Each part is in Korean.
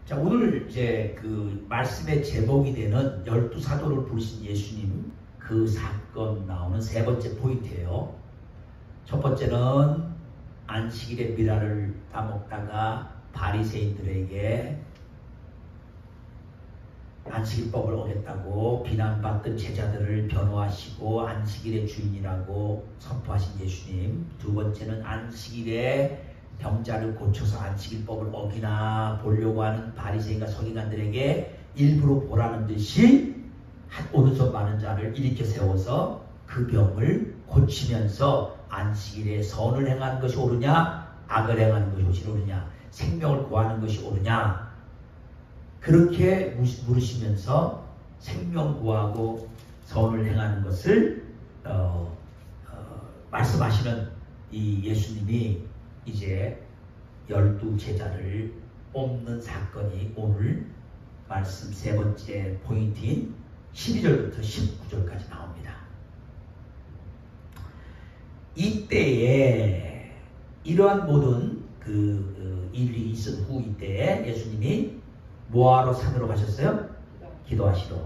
자, 오늘 이제 그 말씀의 제목이 되는 12사도를 부르신 예수님 그 사건 나오는 세 번째 포인트예요. 첫 번째는 안식일에 미라를 따먹다가 바리새인들에게 안식일법을 어겼다고 비난받던 제자들을 변호하시고 안식일의 주인이라고 선포하신 예수님. 두 번째는 안식일에 병자를 고쳐서 안식일법을 어기나 보려고 하는 바리새인과 서기관들에게 일부러 보라는 듯이 오른손 많은 자를 일으켜 세워서 그 병을 고치면서 안식일에 선을 행하는 것이 옳으냐 악을 행하는 것이 옳으냐 생명을 구하는 것이 옳으냐 그렇게 물으시면서 생명 구하고 선을 행하는 것을 말씀하시는 이 예수님이 이제 12제자를 뽑는 사건이 오늘 말씀 세 번째 포인트인 12절부터 19절까지 나옵니다. 이때에 이러한 모든 일이 있은 후 이때에 예수님이 뭐하러 산으로 가셨어요? 기도하시러.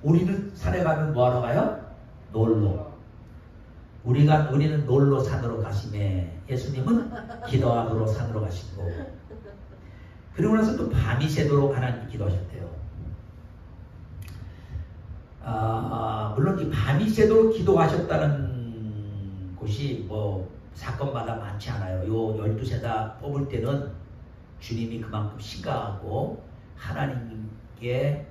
우리는 산에 가면 뭐하러 가요? 놀러. 우리는 놀러 산으로 가시네. 예수님은 기도하러 산으로 가시고. 그리고 나서 또 밤이 새도록 하나님께 기도하셨대요. 물론 이 밤이 새도록 기도하셨다는 곳이 뭐 사건마다 많지 않아요. 요 12세다 뽑을 때는 주님이 그만큼 심각하고 하나님께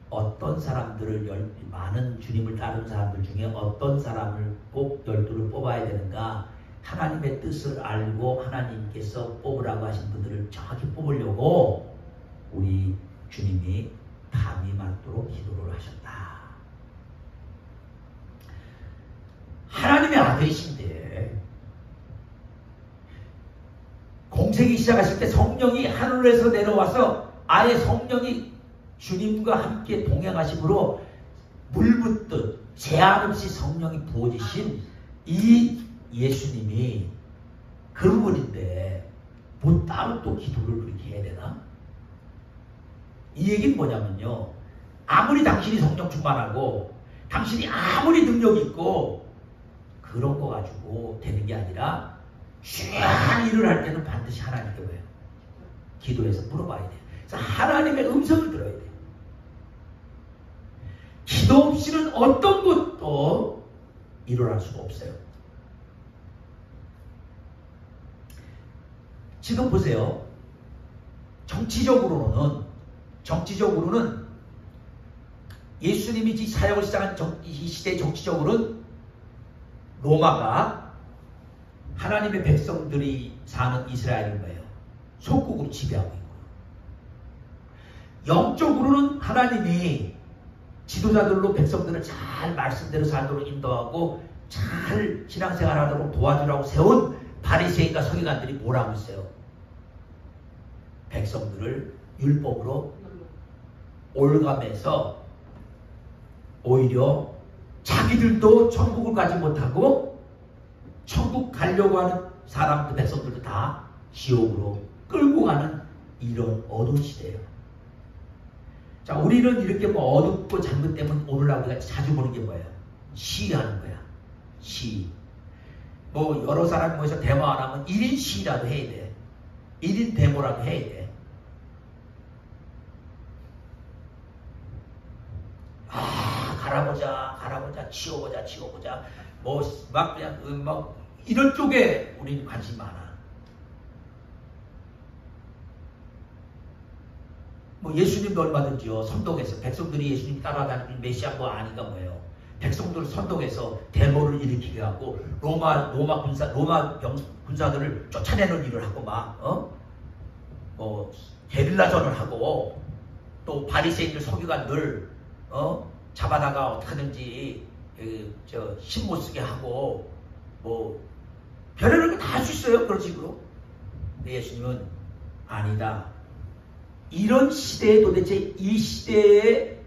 어떤 사람들을 많은 주님을 따르는 사람들 중에 어떤 사람을 꼭 12를 뽑아야 되는가 하나님의 뜻을 알고 하나님께서 뽑으라고 하신 분들을 정확히 뽑으려고 우리 주님이 밤이 맞도록 기도를 하셨다. 하나님의 아들이신데 공생이 시작하실 때 성령이 하늘에서 내려와서 아예 성령이 주님과 함께 동행하심으로 물붓듯 제한 없이 성령이 부어지신 이 예수님이 그런 분인데 뭐 따로 또 기도를 그렇게 해야 되나? 이 얘기는 뭐냐면요. 아무리 당신이 성령 충만하고 당신이 아무리 능력 있고 그런 거 가지고 되는 게 아니라 중요한 일을 할 때는 반드시 하나님께 왜요? 기도해서 물어봐야 돼요. 그래서 하나님의 음성을 들어야 돼요. 기도 없이는 어떤 것도 일어날 수가 없어요. 지금 보세요. 정치적으로는 예수님이 사역을 시작한 이 시대 정치적으로는 로마가 하나님의 백성들이 사는 이스라엘인 거예요. 속국으로 지배하고 있고. 영적으로는 하나님이 지도자들로 백성들을 잘 말씀대로 살도록 인도하고 잘 신앙생활하도록 도와주라고 세운 바리새인과 서기관들이 뭐라고 했어요? 백성들을 율법으로 올감해서 오히려 자기들도 천국을 가지 못하고 천국 가려고 하는 사람들 백성들도 다 지옥으로 끌고 가는 이런 어두운 시대예요. 자, 우리는 이렇게 뭐 어둡고 장르 때문에 오늘날 우리가 자주 보는 게 뭐예요? 시위하는 거야. 시위. 뭐 여러 사람 모여서 데모 안 하면 1인 시위라도 해야 돼. 1인 데모라도 해야 돼. 갈아보자, 치워보자. 뭐 막 그냥 막 이런 쪽에 우리는 관심이 많아. 뭐 예수님도 얼마든지요. 선동해서 백성들이 예수님 따라다니는 메시아 뭐 아닌가 뭐예요. 백성들을 선동해서 데모를 일으키게 하고 로마 군사들을 쫓아내는 일을 하고 막 뭐 게릴라전을 하고 또 바리새인들 서기관들 잡아다가 어떻게든지 힘 못 쓰게 하고 뭐 별의별 거 다 할 수 있어요. 그런 식으로. 근데 예수님은 아니다. 이런 시대에 도대체 이 시대에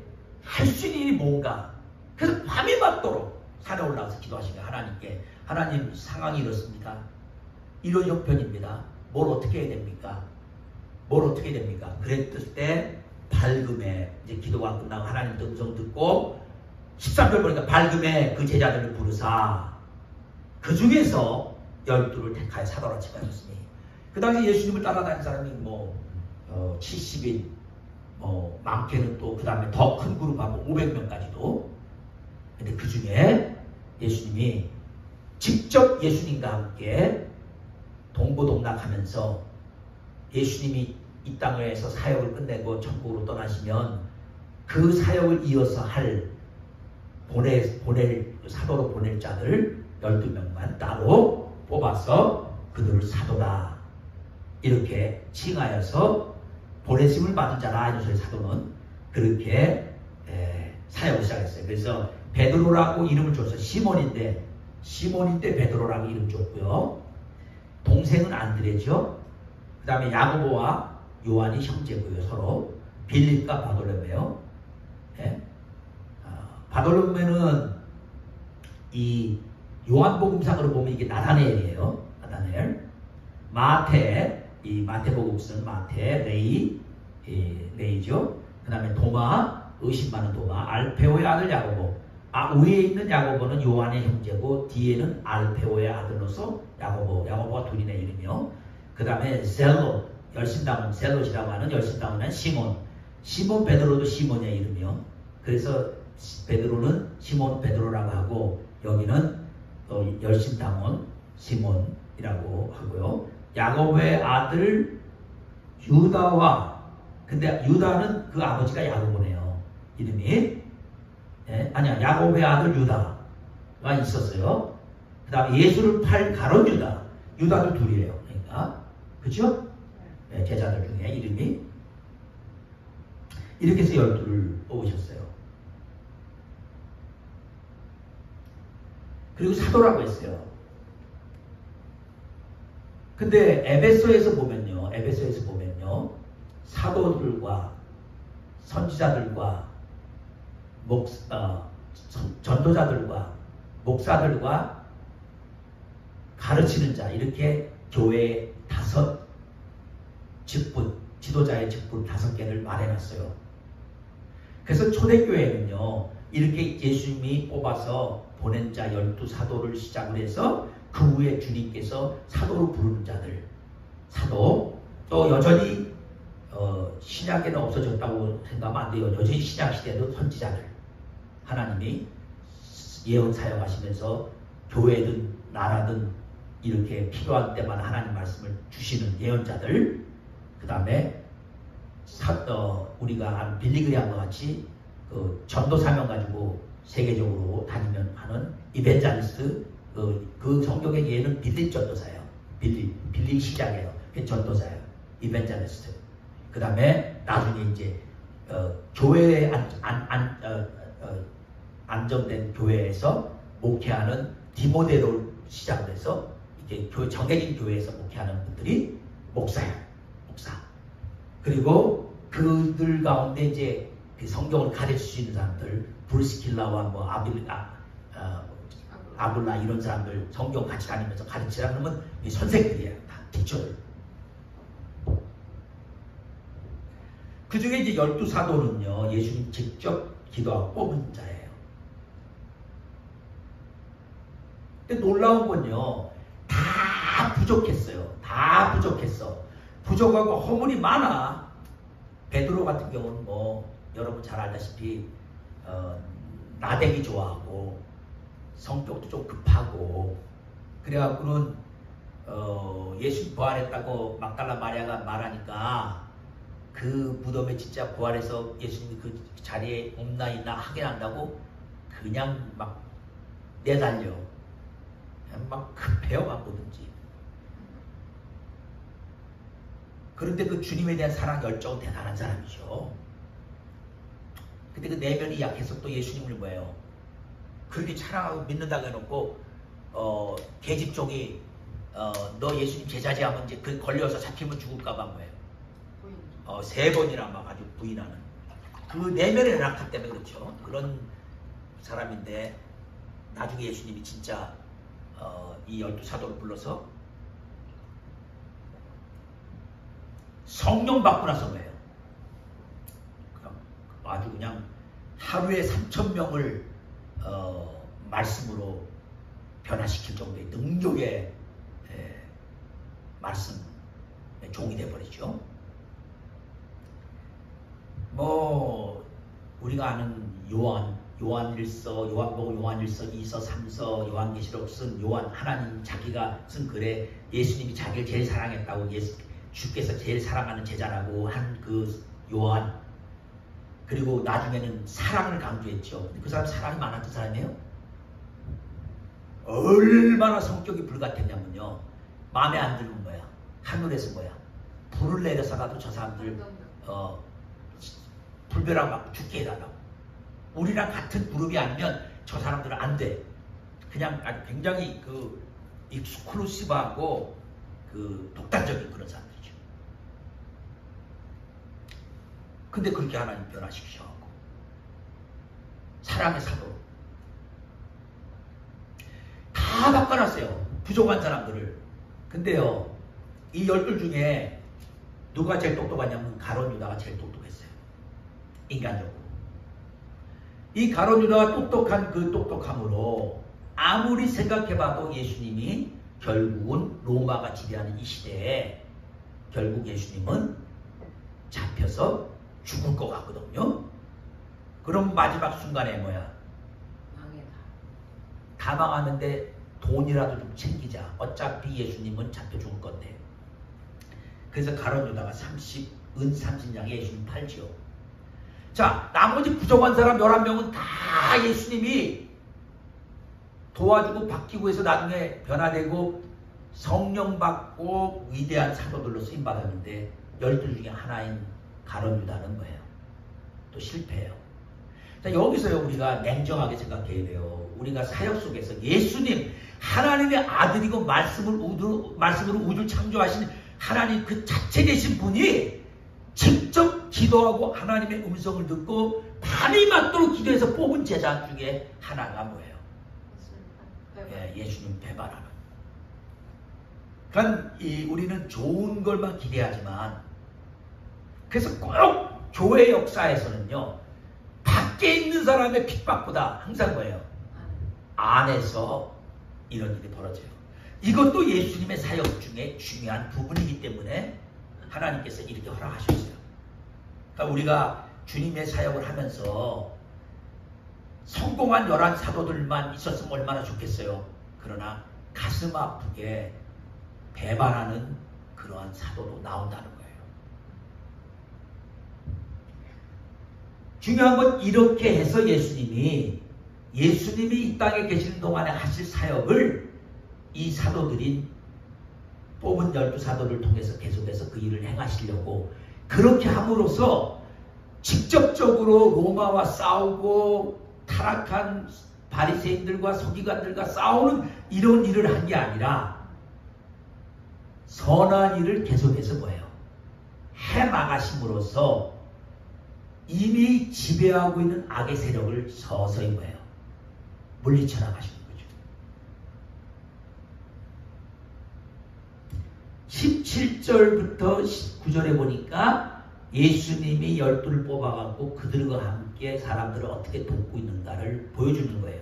할 수 있는 일이 뭔가. 그래서 밤이 맞도록 산에 올라가서 기도하신 거예요. 하나님께. 하나님 상황이 이렇습니다. 이런 형편입니다. 뭘 어떻게 해야 됩니까? 뭘 어떻게 됩니까? 그랬을 때 밝음에 이제 기도가 끝나고 하나님 음성 듣고 13절 보니까 밝음에 그 제자들을 부르사 그 중에서 12를 택하여 사도라 칭하셨으니 그 당시 예수님을 따라다니는 사람이 70인 많게는 또 그 다음에 더 큰 그룹하고 500명까지도. 근데 그 중에 예수님이 직접 예수님과 함께 동고동락하면서 예수님이 이 땅에서 사역을 끝내고 천국으로 떠나시면 그 사역을 이어서 할 사도로 보낼 자들 12명만 따로 뽑아서 그들을 사도다 이렇게 칭하여서 보내심을 받은 자라 이런 사도는 그렇게 사역을 시작했어요. 그래서 베드로라고 이름을 줘서 시몬인데 베드로라고 이름 줬고요. 동생은 안드레죠. 그 다음에 야고보와 요한이 형제고요. 서로 빌립과 바돌로메요. 예? 바돌로메는 이 요한복음상으로 보면 이게 나다네엘이에요. 나다네엘. 이 마태복음서는 마태, 레이죠. 그 다음에 도마, 의심 많은 도마, 알페오의 아들 야고보. 위에 있는 야고보는 요한의 형제고 뒤에는 알페오의 아들로서 야고보가 둘이네 이름이요. 그 다음에 젤롯, 열심당원, 젤롯이라고 하는 열심당원은 시몬 베드로도 시몬의 이름이요. 그래서 베드로는 시몬 베드로라고 하고 여기는 열심당원 시몬이라고 하고요. 야고보의 아들 유다와 근데 유다는 그 아버지가 야고보네요. 이름이. 아니야. 야고보의 아들 유다가 있었어요. 그 다음에 예수를 팔 가롯 유다도 둘이에요. 그러니까 그렇죠? 제자들 중에 이름이 이렇게 해서 12를 뽑으셨어요. 그리고 사도라고 했어요. 근데 에베소에서 보면요. 사도들과 선지자들과 전도자들과 목사들과 가르치는 자 이렇게 교회 5 직분, 지도자의 직분 5개를 마련했어요. 그래서 초대교회는요. 이렇게 예수님이 뽑아서 보낸 자 12 사도를 시작을 해서 그 후에 주님께서 사도로 부르는 자들 사도 또 여전히 신약에는 없어졌다고 생각하면 안 돼요. 여전히 신약시대도 선지자들 하나님이 예언 사용하시면서 교회든 나라든 이렇게 필요한 때마다 하나님 말씀을 주시는 예언자들 그 다음에 우리가 한 빌리그리안과 같이 그 전도 사명 가지고 세계적으로 다니면 하는 이벤자리스트 그 성경의 예는 빌립 전도사예요. 빌립 시작이에요. 전도사예요. 이벤자리스트. 그 다음에 나중에 이제 교회에 안정된 교회에서 목회하는 디모데로 시작을 해서 이제 정해진 교회에서 목회하는 분들이 목사예요. 목사. 그리고 그들 가운데 이제 그 성경을 가르칠 수 있는 사람들, 브루스킬라와 뭐 아블라 이런 사람들 성경 같이 다니면서 가르치라는 건 이 선생들이에요. 다 티처들. 그 중에 이제 12 사도는요, 예수님 직접 기도하고 뽑은 자예요. 근데 놀라운 건요, 다 부족했어요. 다 부족했어. 부족하고 허물이 많아. 베드로 같은 경우는 뭐 여러분 잘 알다시피 나대기 좋아하고 성격도 좀 급하고 그래갖고는 예수 부활했다고 막달라 마리아가 말하니까 그 무덤에 진짜 부활해서 예수님이 그 자리에 없나 있나 확인한다고 그냥 막 내달려. 그냥 막 급해요. 막 뭐든지. 그런데 그 주님에 대한 사랑 열정은 대단한 사람이죠. 근데 그 내면이 약해서 또 예수님을 뭐예요? 그렇게 사랑하고 믿는다고 해놓고 계집종이 너 예수님 제자지 하면 이제 그 걸려서 잡히면 죽을까봐 뭐예요? 3번이나 막 아주 부인하는 그 내면의 낙학 때문에 그렇죠. 그런 사람인데 나중에 예수님이 진짜 이 12 사도를 불러서 성령 받고 나서 뭐예요? 아주 그냥 하루에 3,000명을 말씀으로 변화시킬 정도의 능력의 말씀 종이 돼버리죠. 뭐 우리가 아는 요한일서, 요한복음, 요한일서, 2서, 3서, 요한계시록 쓴 요한, 하나님 자기가 쓴 글에 예수님이 자기를 제일 사랑했다고, 주께서 제일 사랑하는 제자라고 한 그 요한, 그리고 나중에는 사랑을 강조했죠. 근데 그 사람 사랑이 많았던 사람이에요. 얼마나 성격이 불같았냐면요. 마음에 안 들면 뭐야? 하늘에서 뭐야? 불을 내려서라도 저 사람들 불벼락 막 죽게 해달라고. 우리랑 같은 그룹이 아니면 저 사람들은 안 돼. 그냥 굉장히 그 익스클루시브하고 그 독단적인 그런 사람들이죠. 근데 그렇게 하나님 변화시키셔갖고 사랑의 사도 다 바꿔놨어요. 부족한 사람들을. 근데요, 이 12 중에 누가 제일 똑똑하냐면 가룟 유다가 제일 똑똑했어요. 인간적으로. 이 가룟 유다가 똑똑한 그 똑똑함으로 아무리 생각해봐도 예수님이 결국은 로마가 지배하는 이 시대에 결국 예수님은 잡혀서 죽을 것 같거든요. 그럼 마지막 순간에 뭐야? 다 망하는데 돈이라도 좀 챙기자. 어차피 예수님은 잡혀 죽을 건데. 그래서 가룟 유다가 은 30냥에 예수님 팔지요. 자, 나머지 부족한 사람 11명은 다 예수님이 도와주고 바뀌고 해서 나중에 변화되고 성령 받고 위대한 사도들로 쓰임받았는데 12 중에 하나인 가룟 유다는 뭐예요? 또 실패해요. 자, 여기서요, 우리가 냉정하게 생각해야 돼요. 우리가 사역 속에서 예수님, 하나님의 아들이고 말씀으로 우주를 창조하신 하나님 그 자체 되신 분이 직접 기도하고 하나님의 음성을 듣고 밤이 맞도록 기도해서 뽑은 제자 중에 하나가 뭐예요? 예수님 배반하는. 그러니까 우리는 좋은 걸만 기대하지만, 그래서 꼭 교회 역사에서는요, 밖에 있는 사람의 핍박보다 항상 뭐예요? 안에서 이런 일이 벌어져요. 이것도 예수님의 사역 중에 중요한 부분이기 때문에 하나님께서 이렇게 허락하셨어요. 그러니까 우리가 주님의 사역을 하면서 성공한 11 사도들만 있었으면 얼마나 좋겠어요. 그러나 가슴 아프게 배반하는 그러한 사도도 나온다는 거예요. 중요한 건 이렇게 해서 예수님이 이 땅에 계시는 동안에 하실 사역을 이 사도들인 뽑은 12 사도를 통해서 계속해서 그 일을 행하시려고, 그렇게 함으로써 직접적으로 로마와 싸우고 타락한 바리새인들과 서기관들과 싸우는 이런 일을 한 게 아니라 선한 일을 계속해서 뭐예요? 해나가심으로써 이미 지배하고 있는 악의 세력을 서서히 뭐예요? 물리쳐 나가시는 거죠. 17절부터 19절에 보니까 예수님이 12를 뽑아갖고 그들과 함께 사람들을 어떻게 돕고 있는가를 보여주는 거예요.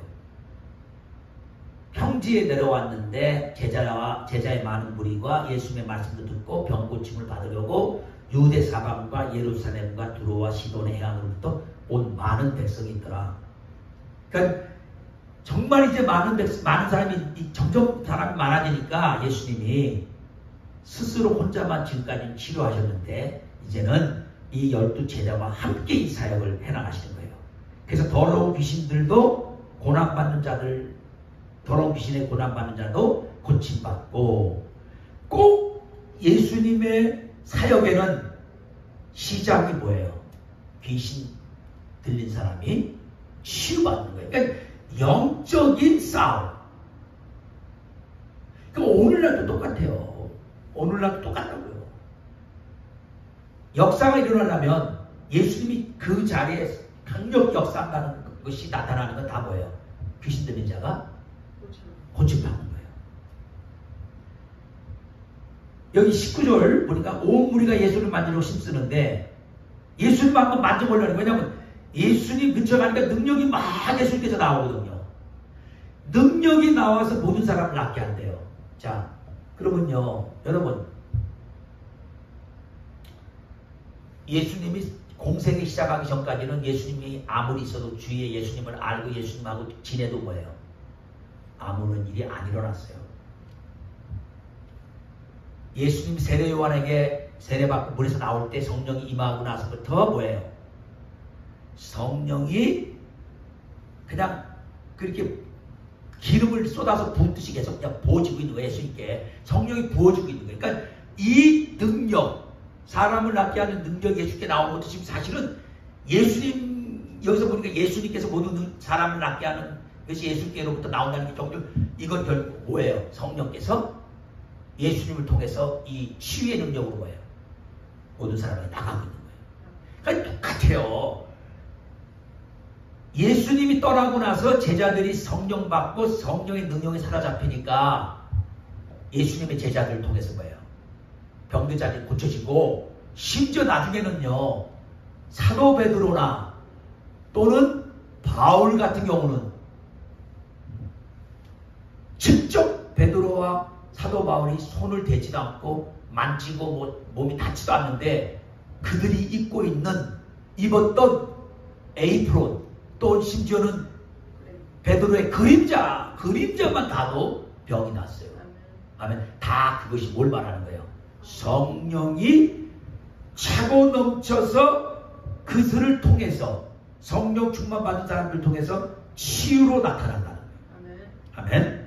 평지에 내려왔는데 제자의 많은 무리가 예수님의 말씀을 듣고 병 고침을 받으려고 유대 사방과 예루살렘과 두로와 시돈의 해안으로부터 온 많은 백성이 있더라. 그러니까 정말 이제 많은 사람이, 점점 사람이 많아지니까 예수님이 스스로 혼자만 지금까지 치료하셨는데 이제는 이 12 제자와 함께 이 사역을 해나가시는 거예요. 그래서 더러운 귀신의 고난받는 자도 고침받고, 꼭 예수님의 사역에는 시작이 뭐예요? 귀신 들린 사람이 치유받는 거예요. 그러니까 영적인 싸움. 그러니까 오늘날도 똑같아요. 오늘날도 똑같다고요. 역사가 일어나려면 예수님이 그 자리에 강력 역사한다는 것이 나타나는 건 다 뭐예요? 귀신 들린 자가 고침받는 거예요. 여기 19절 보니까 온 무리가 예수를 만지려고 힘쓰는데 예수님 한번 만져보려는 거예요. 왜냐하면 예수님 근처 가니까 능력이 막 예수님께서 나오거든요. 능력이 나와서 모든 사람을 낫게 한대요. 자, 그러면요, 여러분, 예수님이 공생이 시작하기 전까지는 예수님이 아무리 있어도 주위에 예수님을 알고 예수님하고 지내도 뭐예요? 아무런 일이 안 일어났어요. 예수님 세례 요한에게 세례받고 물에서 나올 때 성령이 임하고 나서부터 뭐예요? 성령이 그냥 그렇게 기름을 쏟아서 붓듯이 계속 그냥 부어지고 있는 거예요. 예수님께 성령이 부어지고 있는 거예요. 그러니까 이 능력, 사람을 낫게 하는 능력이 예수님께 나오는 것도 지금 사실은 예수님, 여기서 보니까 예수님께서 모든 사람을 낫게 하는 것이 예수님께로부터 나온다는 게 정도, 이건 결국 뭐예요? 성령께서 예수님을 통해서 이 치유의 능력으로 뭐예요? 모든 사람이 나가고 있는 거예요. 그러니까 똑같아요. 예수님이 떠나고 나서 제자들이 성령 받고 성령의 능력이 사로잡히니까 예수님의 제자들을 통해서 뭐예요? 병든 자들이 고쳐지고, 심지어 나중에는요, 사도 베드로나 또는 바울 같은 경우는 직접 베드로와 사도 바울이 손을 대지도 않고 만지고 몸이 닿지도 않는데 그들이 입었던 에이프론, 또 심지어는 베드로의 그림자만 닿아도 병이 났어요. 아멘. 다 그것이 뭘 말하는 거예요? 성령이 차고 넘쳐서 그들을 통해서, 성령 충만 받은 사람들을 통해서 치유로 나타난다는 거예요. 아멘.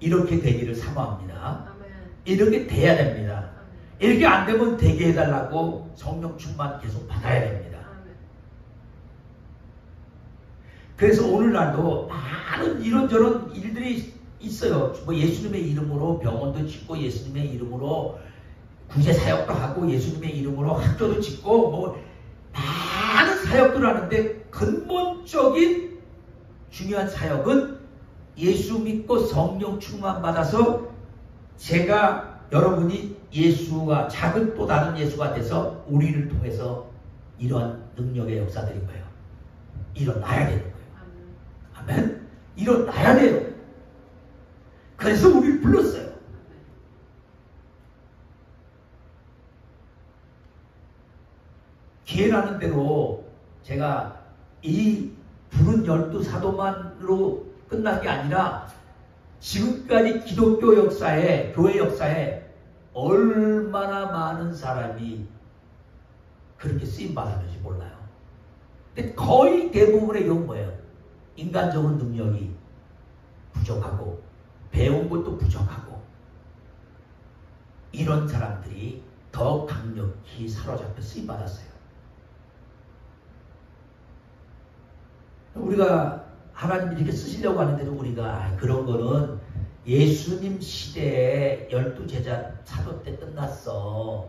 이렇게 되기를 사모합니다. 아멘. 이렇게 돼야 됩니다. 아멘. 이렇게 안 되면 되게 해달라고 성령 충만 계속 받아야 됩니다. 아멘. 그래서 오늘날도 많은 이런저런 일들이 있어요. 뭐 예수님의 이름으로 병원도 짓고, 예수님의 이름으로 구제 사역도 하고, 예수님의 이름으로 학교도 짓고, 뭐 많은 사역들을 하는데 근본적인 중요한 사역은 예수 믿고 성령 충만 받아서 여러분이 예수가, 작은 또 다른 예수가 돼서 우리를 통해서 이러한 능력의 역사들인 거예요. 일어나야 되는 거예요. 아멘. 일어나야 돼요. 그래서 우리를 불렀어요. 기회라는 대로 제가 이 부른 12사도만으로 끝난 게 아니라 지금까지 기독교 역사에, 교회 역사에 얼마나 많은 사람이 그렇게 쓰임받았는지 몰라요. 근데 거의 대부분의 경우 뭐예요? 인간적인 능력이 부족하고 배운 것도 부족하고, 이런 사람들이 더 강력히 사로잡혀 쓰임받았어요. 우리가 하나님이 이렇게 쓰시려고 하는데도 우리가 그런 거는 예수님 시대에 12제자 사도 때 끝났어.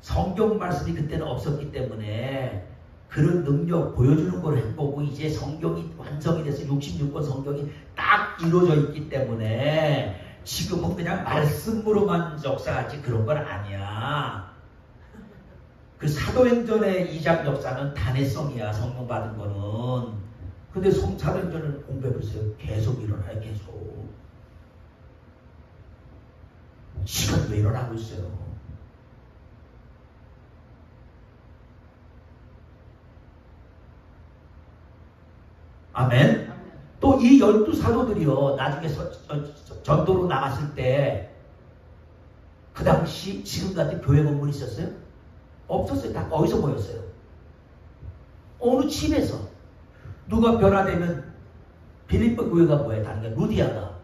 성경 말씀이 그때는 없었기 때문에 그런 능력 보여주는 걸 해보고, 이제 성경이 완성이 돼서 66권 성경이 딱 이루어져 있기 때문에 지금은 그냥 말씀으로만 역사하지 그런 건 아니야. 그 사도행전의 2장 역사는 단회성이야, 성령 받은 거는. 근데 사도행전을 공부해보세요. 계속 일어나요, 계속. 시간도 일어나고 있어요. 아멘. 또 이 12사도들이요, 나중에 전도로 나갔을 때 그 당시 지금 같은 교회 건물이 있었어요? 없었어요. 다 어디서 모였어요? 어느 집에서. 누가 변화되면 빌립보 교회가 뭐야? 다른 게 루디아가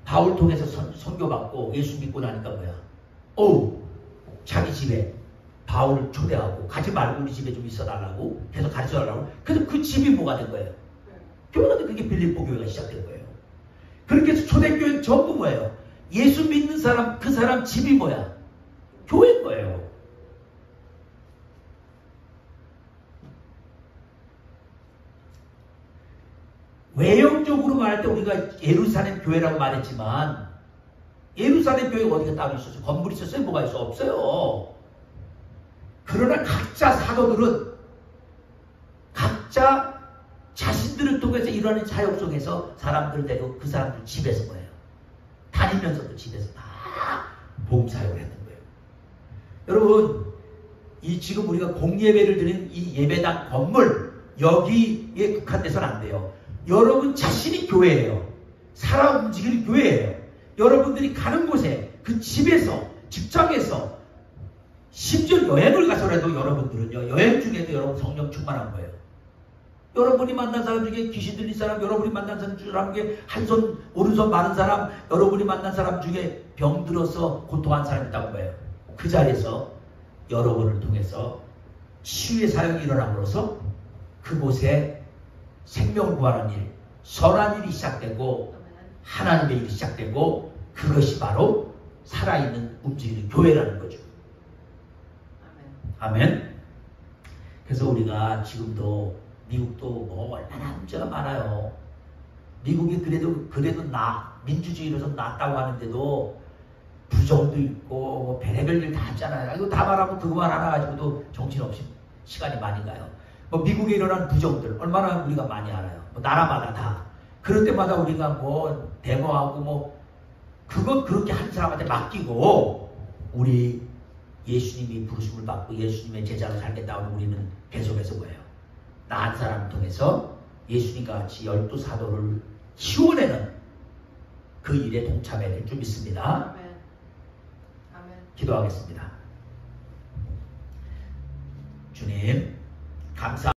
바울 통해서 선교받고 예수 믿고 나니까 뭐야? 자기 집에 바울을 초대하고, 가지 말고 우리 집에 좀 있어달라고 계속 가르쳐달라고. 그래서 그 집이 뭐가 된 거예요? 교회가 된, 그게 빌립보 교회가 시작된 거예요. 그렇게 해서 초대교회는 전부 뭐예요? 예수 믿는 사람, 그 사람 집이 뭐야? 교회인 거예요. 외형적으로 말할 때 우리가 예루살렘 교회라고 말했지만 예루살렘 교회가 어디가 따로 있었어요? 건물이 있었어요? 뭐가 있어? 없어요. 그러나 각자 사도들은 각자 자신들을 통해서 일어나는 사역 속에서 사람들을 데리고 그 사람들 집에서 뭐예요? 다니면서도 집에서 다 봉사역을 했는 거예요. 여러분, 이 지금 우리가 공예배를 드리는 이 예배당 건물 여기에 국한돼서는 안 돼요. 여러분 자신이 교회예요. 살아 움직이는 교회예요. 여러분들이 가는 곳에 그 집에서 직장에서 심지어 여행을 가서라도 여러분들은요, 여행 중에도 여러분 성령 충만한 거예요. 여러분이 만난 사람 중에 귀신 들린 사람, 여러분이 만난 사람 중에 한 손 오른손 마른 사람, 여러분이 만난 사람 중에 병 들어서 고통한 사람이 있다는 거예요. 그 자리에서 여러분을 통해서 치유의 사역이 일어남으로써 그곳에 생명을 구하는 일, 선한 일이 시작되고 하나님의 일이 시작되고 그것이 바로 살아있는 움직이는 교회라는 거죠. 아멘. 그래서 우리가 지금도 미국도 뭐 얼마나 문제가 많아요. 미국이 그래도 민주주의로서 낫다고 하는데도 부정도 있고 뭐 별의별 일 다 하잖아요. 이거 다 말하면 그거만 하나 가지고도 정신없이 시간이 많이 가요. 뭐 미국에 일어난 부정들 얼마나 우리가 많이 알아요. 뭐 나라마다 다. 그럴 때마다 우리가 뭐 데모하고 뭐 그건 그렇게 한 사람한테 맡기고 우리 예수님이 부르심을 받고 예수님의 제자로 살겠다고 우리는 계속해서 뭐예요? 나 한 사람을 통해서 예수님과 같이 12사도를 키워내는 그 일에 동참해야 될 줄 믿습니다. 아멘. 아멘. 기도하겠습니다. 주님 감사